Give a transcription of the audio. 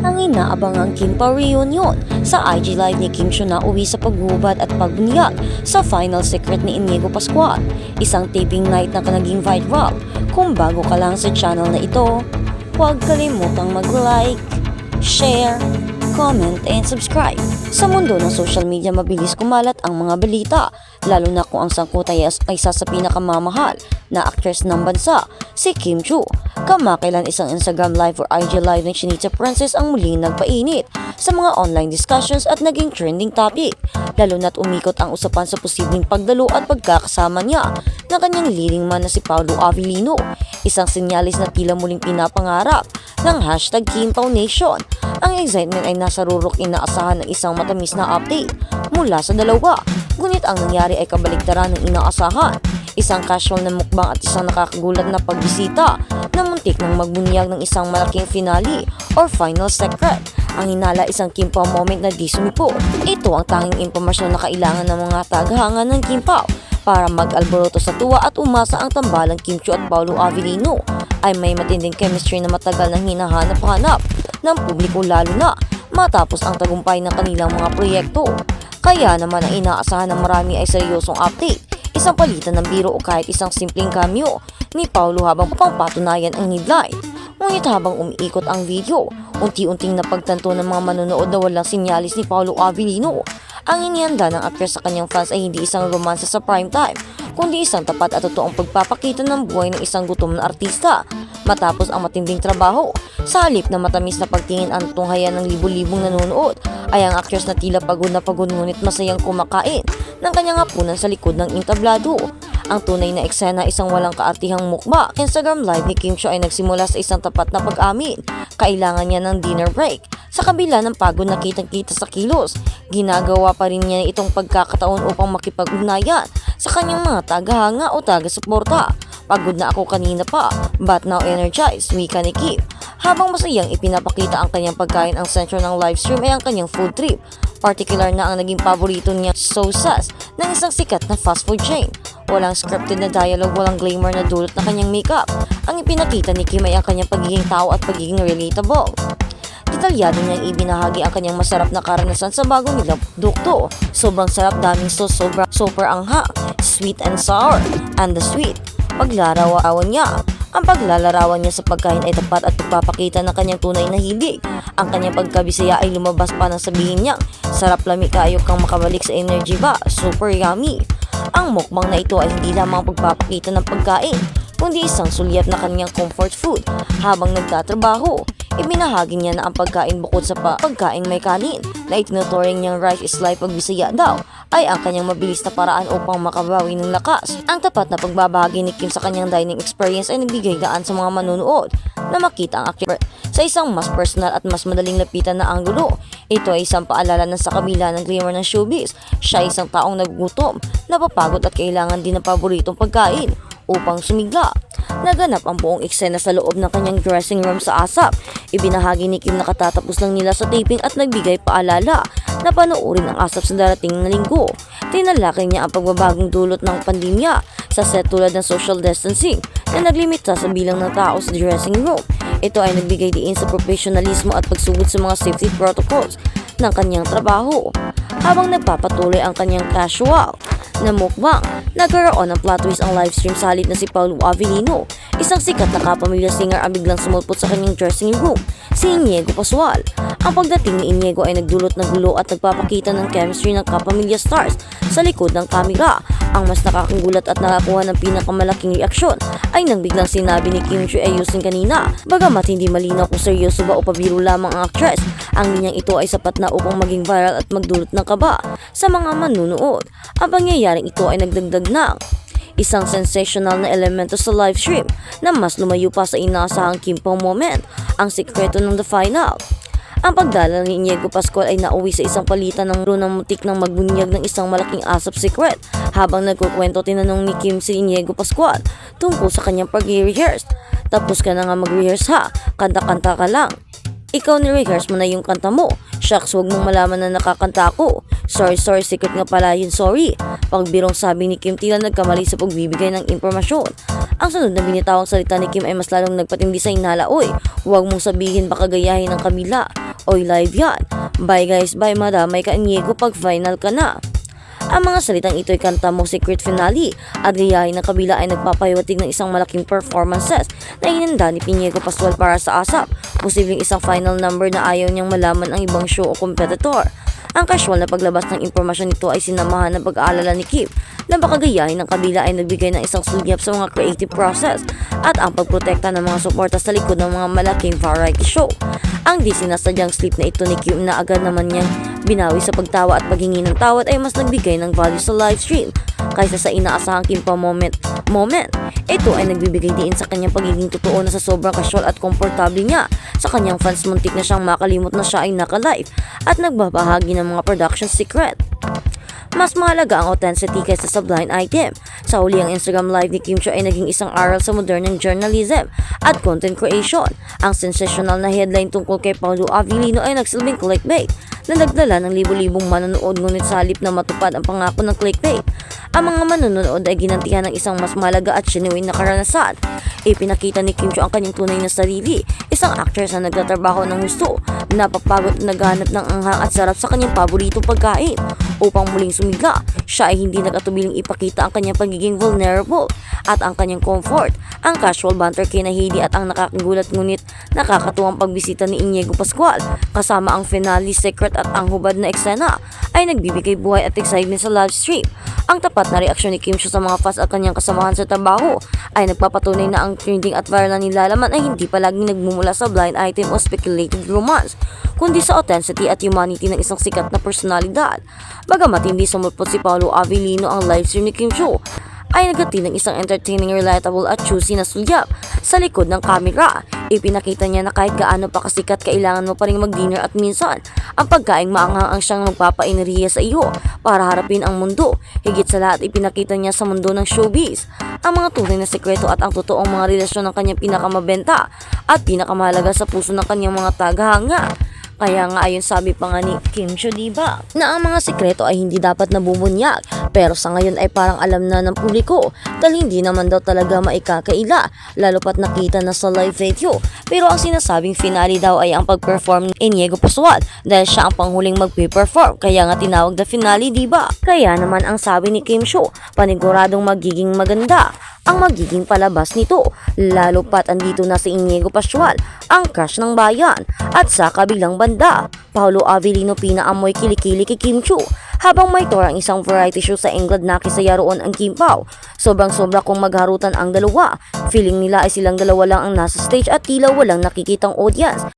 ang inaabangang Kim Pao reunion. Sa IG Live ni Kim Chiu na uwi sa pagguhubad at pagbunyag sa Final Secret ni Inigo Pascual. Isang taping night na naging viral. Kung bago ka lang sa channel na ito, huwag kalimutang mag-like, share, comment, and subscribe. Sa mundo ng social media, mabilis kumalat ang mga balita, lalo na kung ang sangkot ay isa sa pinakamamahal na actress ng bansa, si Kim Chiu. Kamakailan isang Instagram live or IG live ng Chinita Princess ang muling nagpainit sa mga online discussions at naging trending topic, lalo na't umikot ang usapan sa posibleng pagdalo at pagkakasama niya ng kanyang leading man na si Paolo Avellino, isang sinyalis na tila muling pinapangarap ng hashtag Kim Pao Nation. Ang excitement ay nasa rurok inaasahan ng isang matamis na update mula sa dalawa, ngunit ang nangyari ay kabaligtaran ng inaasahan. Isang casual na mukbang at isang nakakagulat na pagbisita na muntik ng magbunyag ng isang malaking finale or final secret. Ang hinala isang Kim Pao moment na di sumipot. Ito ang tanging impormasyon na kailangan ng mga tagahanga ng Kim Pao para mag-alboroto sa tuwa at umasa ang tambalang Kim Chiu at Paolo Avellino ay may matinding chemistry na matagal nang hinahanap-hanap ng publiko, lalo na matapos ang tagumpay ng kanilang mga proyekto. Kaya naman ang inaasahan ng marami ay seryosong update, isang palitan ng biro o kahit isang simpleng cameo ni Paolo habang pangpatunayan ang headline. Ngunit habang umiikot ang video, unti-unting napagtanto ng mga manonood na walang sinyalis ni Paolo Avellino. Ang inihanda ng actress sa kanyang fans ay hindi isang romansa sa primetime, kundi isang tapat at totoong pagpapakita ng buhay ng isang gutom na artista matapos ang matinding trabaho. Sa halip na matamis na pagtingin ang tunghayan ng libu-libong nanonood, ay ang actress na tila pagod na pagod ngunit masayang kumakain ng kanyang hapunan sa likod ng entablado. Ang tunay na eksena, isang walang kaartihang mukbang. Instagram live ni Kim Chiu ay nagsimula sa isang tapat na pag-amin. Kailangan niya ng dinner break. Sa kabila ng pagod na kitang-kita sa kilos, ginagawa pa rin niya itong pagkakataon upang makipag-ugnayan sa kanyang mga tagahanga o taga-suporta. Pagod na ako kanina pa, but now energized, wika ni Kim. Habang masayang ipinapakita ang kanyang pagkain, ang sentro ng livestream ay ang kanyang food trip. Particular na ang naging paborito niya, Sosas, ng isang sikat na fast food chain. Walang scripted na dialogue, walang glamour na dulot na kanyang makeup. Ang ipinakita ni Kim ay ang kanyang pagiging tao at pagiging relatable. Detalyado niyang ibinahagi ang kanyang masarap na karanasan sa bago nilang produkto. Sobrang sarap, daming sauce, super anghang, sweet and sour, and the sweet. Paglalarawan niya. Ang paglalarawan niya sa pagkain ay tapat at pagpapakita ng kanyang tunay na hilig. Ang kanyang pagkabisaya ay lumabas pa nang sabihin niya, sarap lami kayo kang makabalik sa energy ba, super yummy. Ang mukbang na ito ay hindi lamang pagpapakita ng pagkain, kundi isang sulyap na kanyang comfort food habang nagtatrabaho. Ibinahagi niya na ang pagkain bukod sa pagkain may kanin na itinuturing niyang rice is life pag Bisaya daw ay ang kanyang mabilis na paraan upang makabawi ng lakas. Ang tapat na pagbabahagi ni Kim sa kanyang dining experience ay nagbigay daan sa mga manunood na makita ang actor sa isang mas personal at mas madaling lapitan na anggulo. Ito ay isang paalala na sa kabila ng glamour ng showbiz, siya ay isang taong nagugutom, napapagod at kailangan din ng paboritong pagkain upang sumigla. Naganap ang buong eksena sa loob ng kanyang dressing room sa ASAP. Ibinahagi ni Kim na katatapos lang nila sa taping at nagbigay paalala na panoorin ang ASAP sa darating na linggo. Tinalakay niya ang pagbabagong dulot ng pandemya sa set tulad ng social distancing na naglimita sa bilang ng tao sa dressing room. Ito ay nagbigay diin sa profesionalismo at pagsugod sa mga safety protocols ng kanyang trabaho. Habang nagpapatuloy ang kanyang casual na mukbang, nagkaroon ng plot twist ang livestream sa halip na si Paolo Avellino, isang sikat na kapamilya singer ang biglang sumulpot sa kanyang dressing room, si Inigo Pascual. Ang pagdating ni Inigo ay nagdulot ng gulo at nagpapakita ng chemistry ng kapamilya stars sa likod ng kamera. Ang mas nakakagulat at nakakuha ng pinakamalaking reaksyon ay nang biglang sinabi ni Kim Chiu ayusin kanina. Bagamat hindi malinaw kung seryoso ba o pabiro lamang ang actress, ang linyang ito ay sapat na upang maging viral at magdulot ng kaba sa mga manunood. Ang pangyayaring ito ay nagdagdag ng isang sensational na elemento sa livestream na mas lumayo pa sa inaasahang Kim Pao moment, ang sikreto ng the final. Ang pagdala ni Inigo Pascual ay nauwi sa isang palitan ng runang mutik ng magbunyag ng isang malaking ASAP secret. Habang nagkukwento, tinanong ni Kim si Inigo Pascual tungkol sa kanyang pag-rehearse. Tapos ka na nga mag-rehearse ha, kanta-kanta ka lang. Ikaw ni-rehearse mo na yung kanta mo. Shucks, wag mong malaman na nakakanta ako. Sorry, secret nga pala yun, sorry. Pagbirong sabi ni Kim, tila nagkamali sa pagbibigay ng impormasyon. Ang sunod na binitawang salita ni Kim ay mas lalong nagpatindi sa hinala, oy, huwag mong sabihin baka gayahin ng kabila. Oy, live yan. Bye guys, bye madamay ka Inigo pag final ka na. Ang mga salitang ito'y kanta mo secret finale at gayahin ng kabila ay nagpapahiwatig ng isang malaking performances na hinanda ni Inigo Pascual para sa ASAP. Posibleng isang final number na ayaw niyang malaman ang ibang show o competitor. Ang casual na paglabas ng impormasyon nito ay sinamahan ng pag-aalala ni Kim na baka gayahin ng kabila ay nagbigay ng isang sulyap sa mga creative process at ang pagprotekta ng mga suporta sa likod ng mga malaking variety show. Ang di sinasadyang slip na ito ni Kim na agad naman niyang binawi sa pagtawa at paghingi ng tawad ay mas nagbigay ng value sa live stream kaysa sa inaasahang Kim pa moment. Ito ay nagbibigay diin sa kanyang pagiging totoo na sa sobrang casual at komportable niya sa kanyang fans. Muntik na siyang makalimot na siya ay naka-live at nagbabahagi ng mga production secret. Mas mahalaga ang authenticity kaysa sa blind item. Sa huli, ang Instagram live ni Kim Chiu ay naging isang aral sa modernong journalism at content creation. Ang sensational na headline tungkol kay Paolo Avellino ay nagsilbing clickbait na nagdala ng libo-libong manonood, ngunit sa halip na matupad ang pangako ng clickbait, ang mga manonood ay ginantihan ng isang mas mahalaga at genuine na karanasan. Ipinakita ni Kim Chiu ang kanyang tunay na sarili, isang actress na nagtatrabaho ng gusto, napapagod at naghahanap ng anghang at sarap sa kanyang paboritong pagkain. Upang muling sumigla, siya ay hindi nagatubiling ipakita ang kanyang pagiging vulnerable at ang kanyang comfort. Ang casual banter kina Heidi at ang nakakagulat ngunit nakakatuwang pagbisita ni Inigo Pascual kasama ang finale secret at ang hubad na eksena ay nagbibigay buhay at excitement sa live stream. Ang tapat na reaksyon ni Kim Chiu sa mga fans at kanyang kasamahan sa trabaho ay nagpapatunay na ang trending at viral na nilalaman ay hindi palaging nagmumula sa blind item o speculated romance, kundi sa authenticity at humanity ng isang sikat na personalidad. Bagamat hindi sumulpot si Paolo Avellino, ang live stream ni Kim Chiu ay naghatid ng isang entertaining, relatable at juicy na sulyap sa likod ng kamera. Ipinakita niya na kahit gaano pa kasikat, kailangan mo pa rin mag-dinner at minsan ang pagkaing maanghang ang siyang magpapaineriya sa iyo para harapin ang mundo. Higit sa lahat, ipinakita niya sa mundo ng showbiz ang mga tunay na sekreto at ang totoong mga relasyon ng kanyang pinakamabenta at pinakamahalaga sa puso ng kanyang mga tagahanga. Kaya nga ayon sabi pa nga ni Kim Chiu, diba, na ang mga sikreto ay hindi dapat nabubunyag, pero sa ngayon ay parang alam na ng publiko dahil hindi naman daw talaga maikakaila, lalo pat nakita na sa live video. Pero ang sinasabing finale daw ay ang pag-perform ni Inigo Pascual dahil siya ang panghuling magpe-perform, kaya nga tinawag na finale, diba? Kaya naman ang sabi ni Kim Chiu, paniguradong magiging maganda ang magiging palabas nito, lalo pat andito na si Inigo Pascual, ang crush ng bayan. At sa kabilang banda, Paolo Avellino pinaamoy kilikili kay Kim Chiu habang may tour ang isang variety show sa England na kisaya roon ang Kim Pao. Sobrang-sobra kung magharutan ang dalawa. Feeling nila ay silang dalawa lang ang nasa stage at tila walang nakikitang audience.